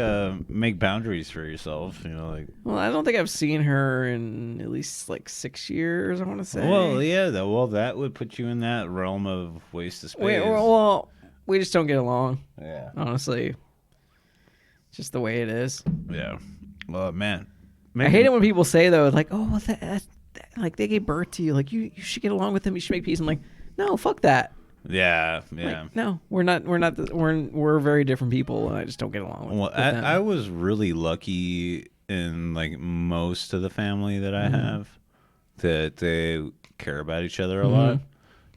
make boundaries for yourself, you know, like. Well, I don't think I've seen her in at least like 6 years, I want to say. Well, yeah, that would put you in that realm of waste of space. Well, we just don't get along. Yeah. Honestly, just the way it is. Yeah. Well, man, I hate it when people say though, like, oh, well, that like they gave birth to you, like you should get along with them. You should make peace. I'm like, no, fuck that. Yeah. Like, no, we're very different people, and I just don't get along with them. I was really lucky in like most of the family that I have, that they care about each other a lot.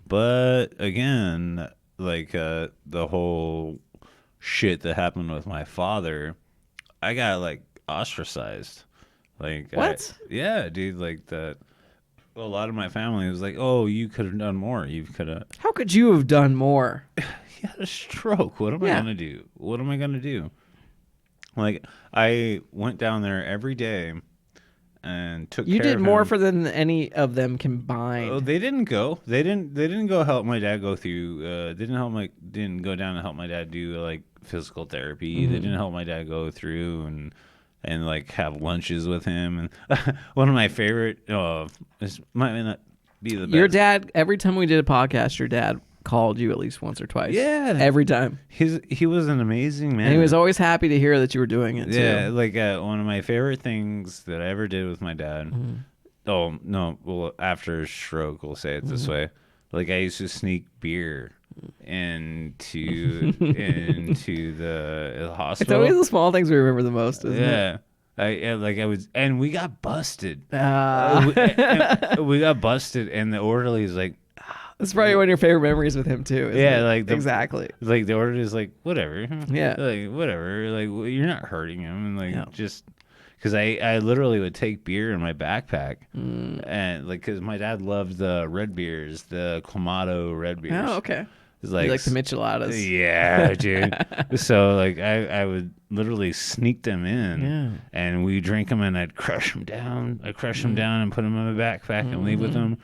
But again, like the whole shit that happened with my father, I got like ostracized. Like what? Yeah, dude. Like that. A lot of my family was like, "Oh, you could have done more. You could have." How could you have done more? He had a stroke. What am I gonna do? What am I gonna do? Like, I went down there every day and took. You care did of more him. for than any of them combined. Oh, they didn't go. They didn't go help my dad go through. Didn't go down to help my dad do like physical therapy. They didn't help my dad go through and like have lunches with him. And one of my favorite, this might not be the best. Your dad, every time we did a podcast, your dad called you at least once or twice. Yeah. Every time. He was an amazing man. And he was always happy to hear that you were doing it too. Yeah, like one of my favorite things that I ever did with my dad. Oh, no, well, after his stroke, we'll say it this way. Like, I used to sneak beer into the hospital. It's always the small things we remember the most, isn't it? And we got busted. We got busted, and the orderly's like, that's probably one of your favorite memories with him too. Yeah, like exactly. Like the orderly's like, whatever. Yeah, like whatever. Like you're not hurting him, and like just. Because I literally would take beer in my backpack, and like, because my dad loved the red beers, the Clamato red beers. Oh, okay. It's like, you like the micheladas. Yeah, dude. So like I would literally sneak them in, and we drink them, and I'd crush them down. I'd crush them down and put them in my backpack and leave with them.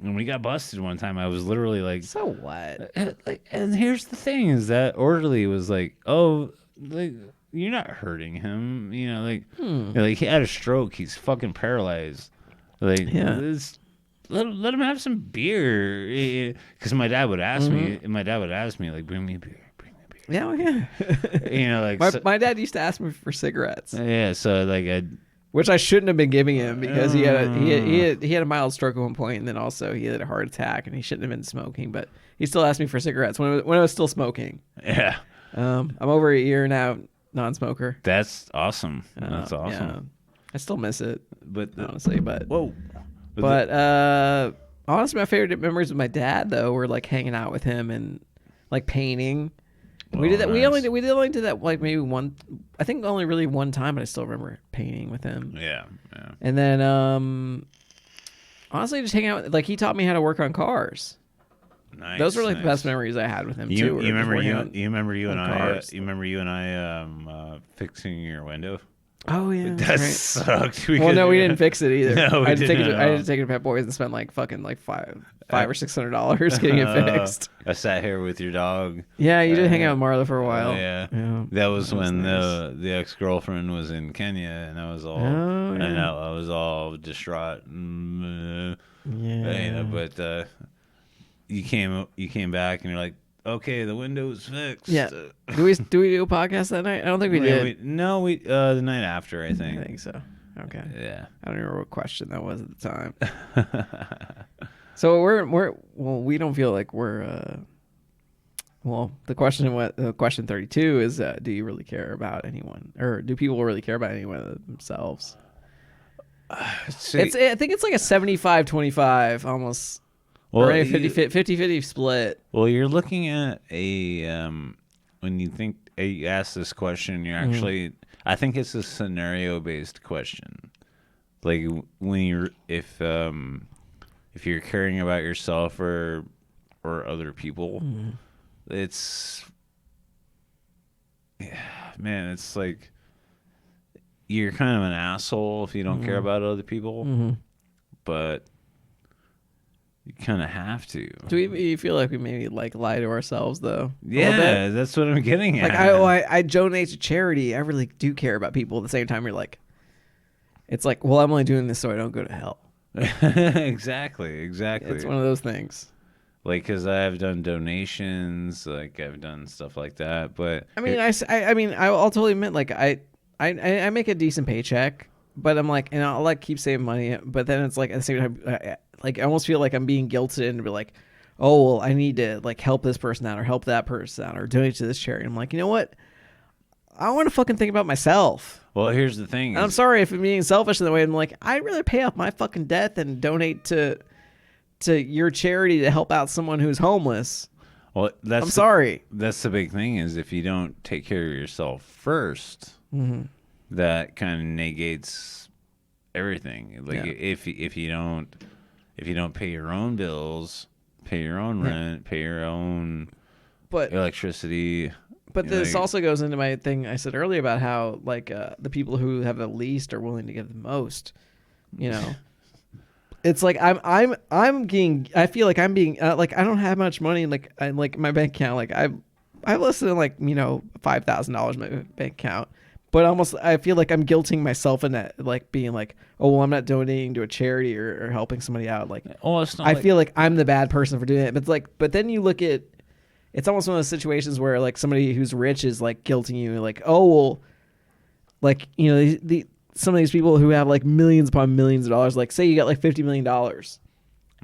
And we got busted one time. I was literally like, so what? And here's the thing: is that orderly was like, oh, like you're not hurting him, you know, like he had a stroke. He's fucking paralyzed. Like, let him have some beer. Because my dad would ask me. My dad would ask me like, bring me a beer. Yeah, You know, like my dad used to ask me for cigarettes. Yeah, so like which I shouldn't have been giving him because he had a mild stroke at one point, and then also he had a heart attack, and he shouldn't have been smoking. But he still asked me for cigarettes when I was still smoking. Yeah. I'm over a year now, non-smoker. That's awesome. That's awesome. Yeah. I still miss it, honestly. But honestly, my favorite memories with my dad though were like hanging out with him and like painting. We did that. Nice. We only did that like maybe one. I think only really one time, but I still remember painting with him. Yeah. And then honestly, just hanging out. Like he taught me how to work on cars. Nice. Those were like the best memories I had with him too. You remember you and I fixing your window? Oh yeah, that sucked. We didn't fix it either. No, I had to take it to Pet Boys and spend like fucking like $500 or $600 getting it fixed. I sat here with your dog. Yeah, you did hang out with Marla for a while. Yeah. That was when nice. the ex-girlfriend was in Kenya, and I was all I was all distraught. But you came back and you're like, okay, the window's fixed. Yeah. Do we do a podcast that night? I don't think we did. The night after, I think. I think so. Okay. Yeah. I don't remember what question that was at the time. So we don't feel like we're the question 32 is do you really care about anyone, or do people really care about anyone themselves? I think it's like a 75-25 almost. Well, or a 50-50 split. Well, you're looking at when you ask this question, you're actually, I think it's a scenario-based question. Like when if you're caring about yourself or other people, it's it's like you're kind of an asshole if you don't care about other people, but you kind of have to. Do you feel like we maybe like lie to ourselves though? Yeah, that's what I'm getting at. Like I donate to charity. I really do care about people. At the same time, you're like, it's like, well, I'm only doing this so I don't go to hell. Exactly. It's one of those things. Like, because I've done donations, like I've done stuff like that. But I mean, I'll totally admit, like I make a decent paycheck, but I'm like, and I'll like keep saving money, but then it's like at the same time. Like, I almost feel like I'm being guilted into be like, oh, well, I need to like help this person out or help that person out or donate to this charity. I'm like, you know what? I want to fucking think about myself. Well, here's the thing. I'm sorry if I'm being selfish in the way. I'm like, I'd rather pay off my fucking debt than donate to your charity to help out someone who's homeless. Well, I'm sorry. That's the big thing is if you don't take care of yourself first, that kind of negates everything. Like if you don't pay your own bills, pay your own rent, pay your own electricity. But this also goes into my thing I said earlier about how like the people who have the least are willing to give the most. You know, it's like I'm being. I feel like I'm being like I don't have much money. Like my bank account. Like I've less than like $5,000 in my bank account. But almost, I feel like I'm guilting myself in that, like being like, oh, well, I'm not donating to a charity or helping somebody out. Like, I feel like I'm the bad person for doing it. But it's like, but then you look at, it's almost one of those situations where like somebody who's rich is like guilting you, like, oh, well, like some of these people who have like millions upon millions of dollars, like say you got like $50 million,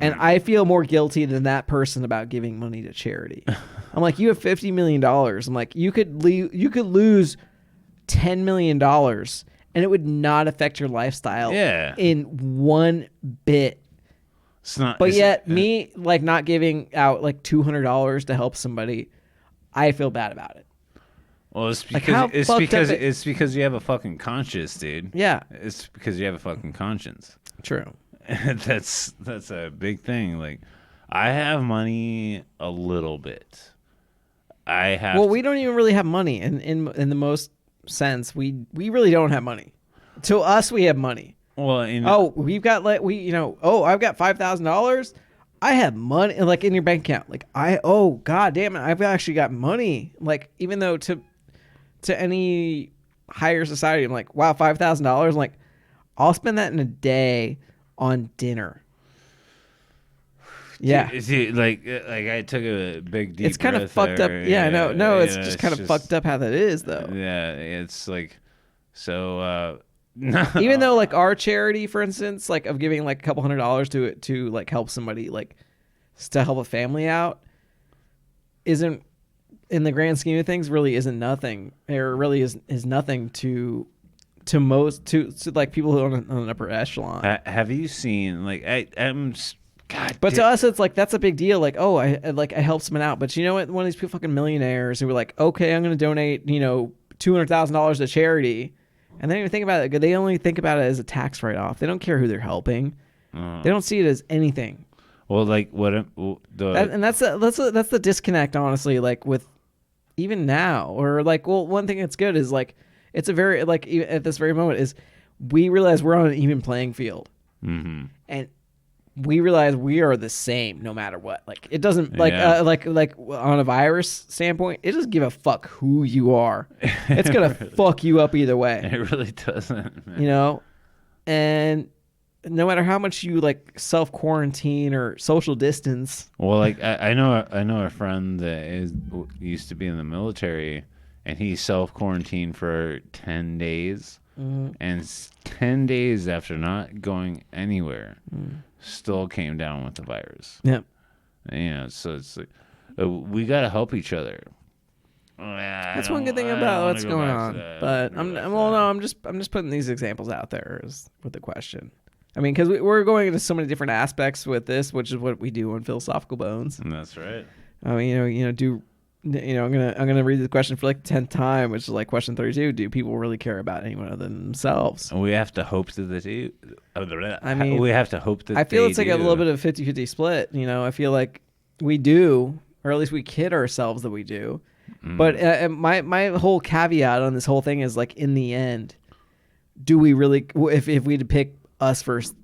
and I feel more guilty than that person about giving money to charity. I'm like, you have $50 million. I'm like, you could lose $10 million and it would not affect your lifestyle in one bit. It's not, but yet me like not giving out like $200 to help somebody, I feel bad about it. Well, it's because you have a fucking conscience, dude. Yeah, it's because you have a fucking conscience. True. That's a big thing. Like I have money a little bit. We don't even really have money in the most sense. We really don't have money. To us, we have money. Well, we've got I've got $5,000. I have money like in your bank account. Like god damn it, I've actually got money. Like even though to any higher society, I'm like, wow, $5,000. Like I'll spend that in a day on dinner. Yeah. See, like I took a big deep. It's kind of fucked up. Yeah, no, it's just kind of fucked up how that is though. Yeah, it's like so. Even though like our charity, for instance, like of giving like a couple $100 to like help somebody, like to help a family out, isn't in the grand scheme of things really isn't nothing. Or really is nothing to most to like people who are on an upper echelon. Have you seen like I'm. God but to us, it's like that's a big deal. Like, I helped someone out. But you know what? One of these people, fucking millionaires, who were like, okay, I'm going to donate, $200,000 to charity, and they don't even think about it. They only think about it as a tax write-off. They don't care who they're helping. They don't see it as anything. Well, like what that's the disconnect, honestly. Like with even now, or like, well, one thing that's good is like it's a very like at this very moment is we realize we're on an even playing field, and we realize we are the same no matter what. Like it doesn't like on a virus standpoint, it doesn't give a fuck who you are. It's gonna fuck you up either way. It really doesn't, man. And no matter how much you like self quarantine or social distance. Well, like I know a friend that used to be in the military, and he self quarantined for 10 days, and 10 days after not going anywhere. Still came down with the virus. Yep. So it's like we got to help each other. That's one good thing about what's going on. But I'm just putting these examples out there with the question. I mean, because we're going into so many different aspects with this, which is what we do on Philosophical Bones. And that's right. I mean, I'm gonna read the question for like the 10th time, which is like question 32. Do people really care about anyone other than themselves? We have to hope that they do. I mean, we have to hope that I feel it's like a little bit of 50-50 split. I feel like we do, or at least we kid ourselves that we do. But my whole caveat on this whole thing is like, in the end, do we really? If we had to pick us versus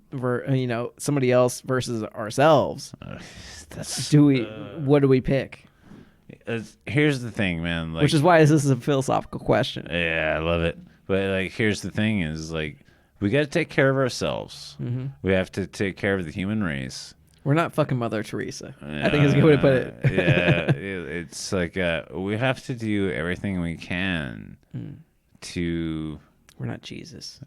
somebody else versus ourselves, what do we pick? Here's the thing, man. Like, which is why this is a philosophical question. Yeah, I love it. But like, here's the thing: is like we got to take care of ourselves. We have to take care of the human race. We're not fucking Mother Teresa. I think is a good way to put it. Yeah, it's like we have to do everything we can to. We're not Jesus.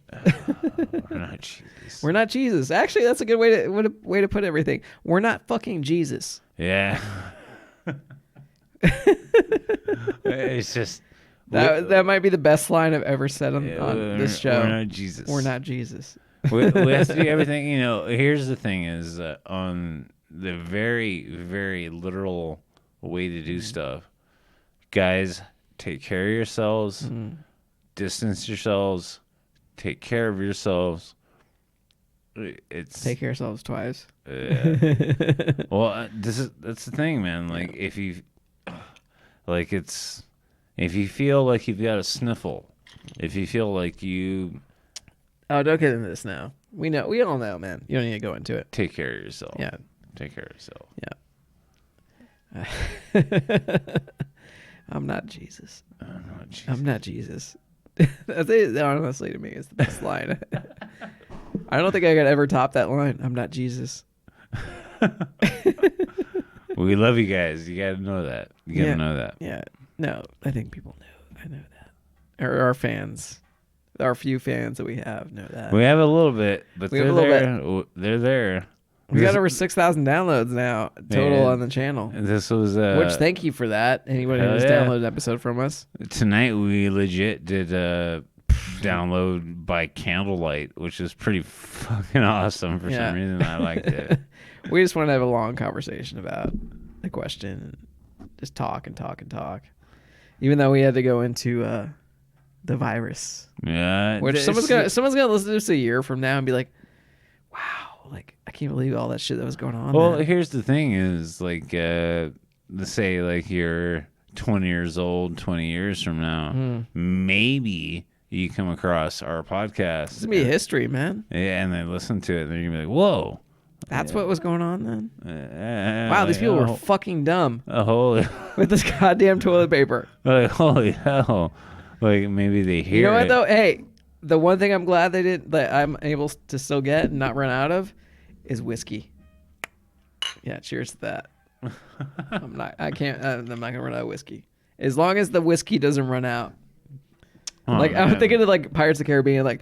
We're not Jesus. We're not Jesus. Actually, that's a good way to put everything. We're not fucking Jesus. Yeah. It's just that might be the best line I've ever said on this show. We're not Jesus. We're not Jesus. we have to do everything. Here's the thing: is on the very, very literal way to do stuff, guys. Take care of yourselves. Distance yourselves. Take care of yourselves. It's take care of yourselves twice. Well, that's the thing, man. Like if you feel like you've got a sniffle, if you feel like you, don't get into this now. We all know, man. You don't need to go into it. Take care of yourself. Yeah, take care of yourself. Yeah. I'm not Jesus. I'm not Jesus. That honestly to me is the best line. I don't think I could ever top that line. I'm not Jesus. We love you guys. You gotta know that. You gotta know that. Yeah. No, I think people know. I know that. Our fans, our few fans that we have know that. We have a little bit, but they're there. They're there. We got over 6,000 downloads now total on the channel. This was which thank you for that. Anybody who's downloaded an episode from us. Tonight we legit did a download by candlelight, which is pretty fucking awesome for some reason. I liked it. We just want to have a long conversation about the question, and just talk and talk and talk. Even though we had to go into the virus. Yeah. Which someone's gonna listen to this a year from now and be like, wow. Like I can't believe all that shit that was going on. Well, man. here's the thing: is like, let's say like you're 20 years old, 20 years from now, maybe you come across our podcast. It's gonna be history, man. Yeah, and they listen to it, and they're gonna be like, "Whoa, that's what was going on then." Wow, these people were fucking dumb. Holy, with this goddamn toilet paper. like holy hell! Like maybe they hear. You know what it. though? Hey, the one thing I'm glad they did that I'm able to still get and not run out of is whiskey. Yeah, cheers to that. I'm not gonna run out of whiskey as long as the whiskey doesn't run out. Like I'm thinking of like Pirates of the Caribbean. Like,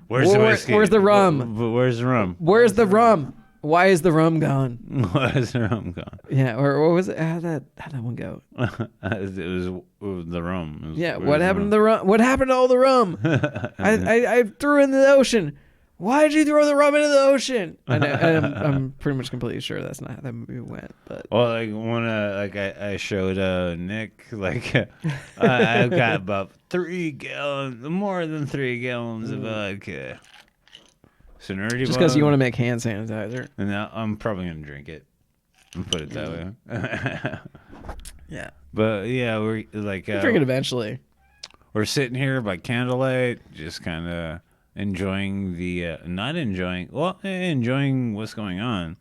where's the whiskey? Where's the rum? But where's the rum? Where's the rum? Why is the rum gone? Why is the rum gone? Yeah, or what was it? How'd that one go? it was the rum. Yeah, what happened to the rum? What happened to all the rum? I threw it in the ocean. Why did you throw the rum into the ocean? I'm pretty much completely sure that's not how that movie went. But well, like when I showed Nick like I've got about 3 gallons, more than 3 gallons of vodka. So nerdy just because you want to make hand sanitizer. And now I'm probably gonna drink it and put it that way. Yeah. But yeah, we're like drink it eventually. We're sitting here by candlelight, just kind of enjoying the enjoying what's going on.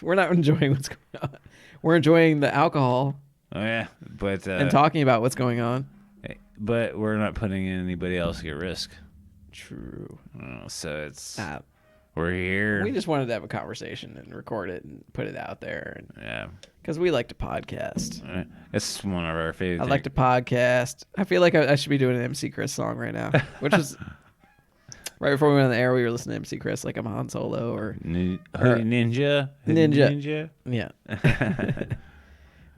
We're not enjoying what's going on. We're enjoying the alcohol. Oh yeah, but and talking about what's going on. But we're not putting anybody else at risk. True. So it's we're here. We just wanted to have a conversation and record it and put it out there. And, yeah, because we like to podcast. It's one of our favorite. I like to podcast. I feel like I should be doing an MC Chris song right now, which is right before we went on the air. We were listening to MC Chris like I'm Han Solo or Ninja. Yeah.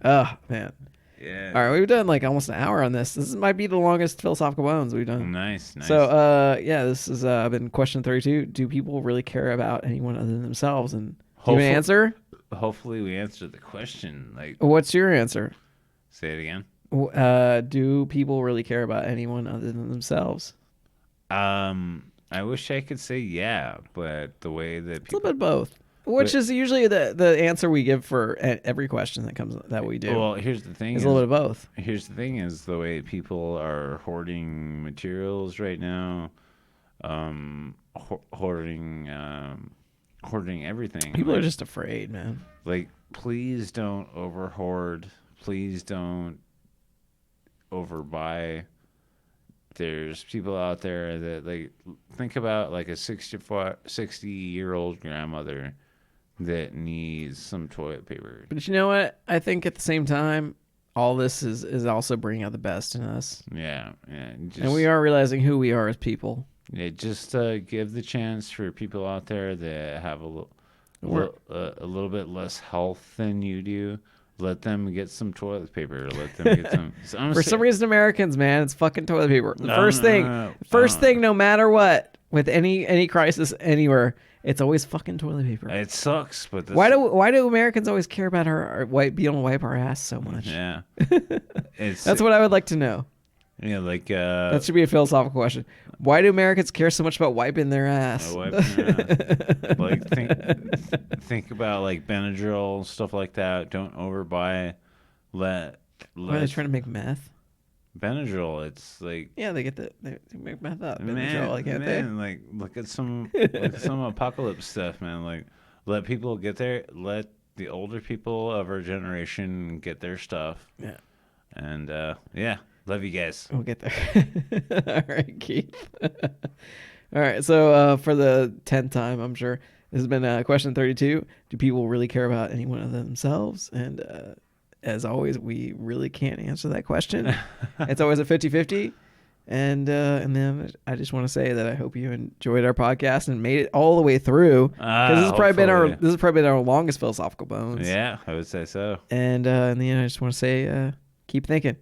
Oh man. Yeah. All right, we've done like almost an hour on this. This might be the longest philosophical bones we've done. Nice. So, yeah, this is been question 32. Do people really care about anyone other than themselves? And do you have an answer? Hopefully, we answered the question. Like, what's your answer? Say it again. Do people really care about anyone other than themselves? I wish I could say yeah, but the way that people... It's a little bit of both. Which is usually the answer we give for every question that we do. Well, here's the thing. It's a little bit of both. Here's the thing is the way people are hoarding materials right now, hoarding everything. People are just afraid, man. Like, please don't over hoard. Please don't overbuy. There's people out there that, like, think about like a 60-year-old grandmother that needs some toilet paper. But you know what? I think at the same time, all this is also bringing out the best in us. Yeah. And we are realizing who we are as people. Yeah, just give the chance for people out there that have a little bit less health than you do. Let them get some toilet paper. Let them get some. For some reason, Americans, man, it's fucking toilet paper. The first thing, no matter what, with any crisis anywhere, it's always fucking toilet paper. It sucks, but why do Americans always care about being able to wipe our ass so much? Yeah, that's what I would like to know. Yeah, like that should be a philosophical question. Why do Americans care so much about wiping their ass? Like think about like Benadryl, stuff like that. Don't overbuy. Why are they trying to make meth? Benadryl, it's like they make meth out of Benadryl, can't they? Like look at some apocalypse stuff, man. Like let people get there. Let the older people of our generation get their stuff. Yeah, and love you guys. We'll get there. All right, Keith. All right, so for the 10th time, I'm sure this has been question 32. Do people really care about anyone other than themselves? And as always, we really can't answer that question. It's always a 50-50. And then I just want to say that I hope you enjoyed our podcast and made it all the way through. Because this has probably been our longest philosophical bones. Yeah, I would say so. And in the end, I just want to say, keep thinking.